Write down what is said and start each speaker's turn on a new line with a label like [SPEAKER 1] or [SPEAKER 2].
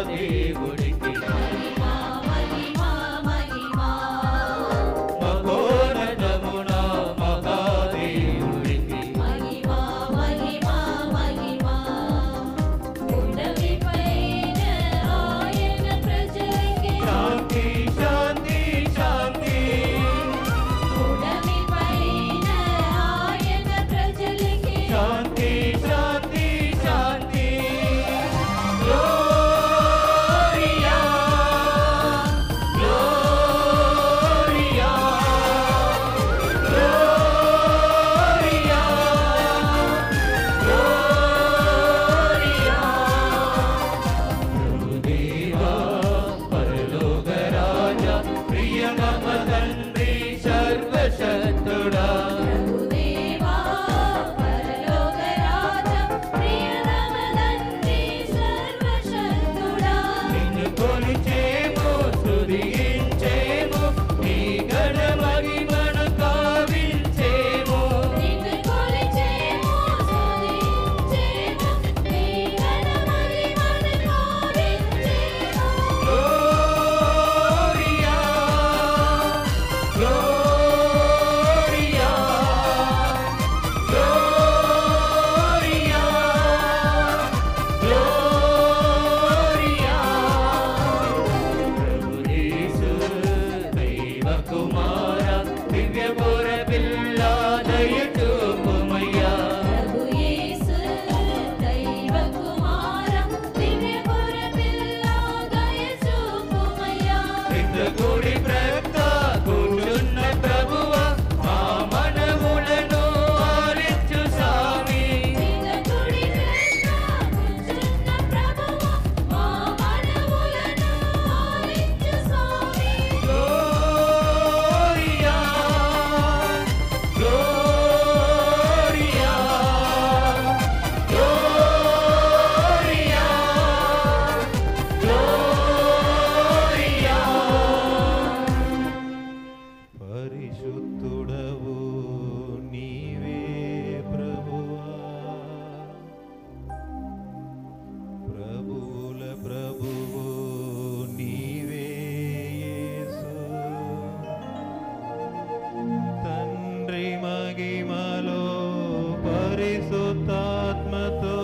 [SPEAKER 1] దేవుడికి మహిమా మహిమా మహిమా మహోన్నతమున మహాదేవుడికి మహిమా మహిమా మహిమా పుడమిపైన ఆయన ప్రజలకి శాంతి శాంతి శాంతి పుడమిపైన ఆయన ప్రజలకి శాంతి శాంతి శాంతి గ్లోరియా గ్లోరియా గ్లోరియా గ్లోరియా ప్రభుదేవా పరలోక రాజా ప్రియమమ తండ్రి సర్వశక్తుడా ప్రభుదేవా పరలోక రాజా ప్రియమమ తండ్రి సర్వశక్తుడా నిన్ను కొలిచేము స్తుతించేము నీ ఘన మహిమను గావించేము నిన్ను కొలిచేము స్తుతించేము నీ ఘన మహిమను గావించేము గ్లోరియా గ్లోరియా గ్లోరియా గ్లోరియా ప్రభు యేసు దైవ కుమార దివ్య పుర పిల్ల దయ చూపుమయ్యా ప్రభు యేసు దైవ కుమార దివ్య పుర పిల్ల దయ చూపుమయ్యా పితకుడి ప్రక్క కూర్చున్న ప్రభువా మా మనములను ఆలించు స్వామి పితకుడి ప్రక్క కూర్చున్న ప్రభువా మా మనములను ఆలించు స్వామి గ్లోరియా గ్లోరియా గ్లోరియా గ్లోరియా
[SPEAKER 2] పరిశుద్ధుడవు నీవే ప్రభువా ప్రభువుల ప్రభువు నీవే యేసు తండ్రి మహిమలో పరిశుద్ధాత్మతో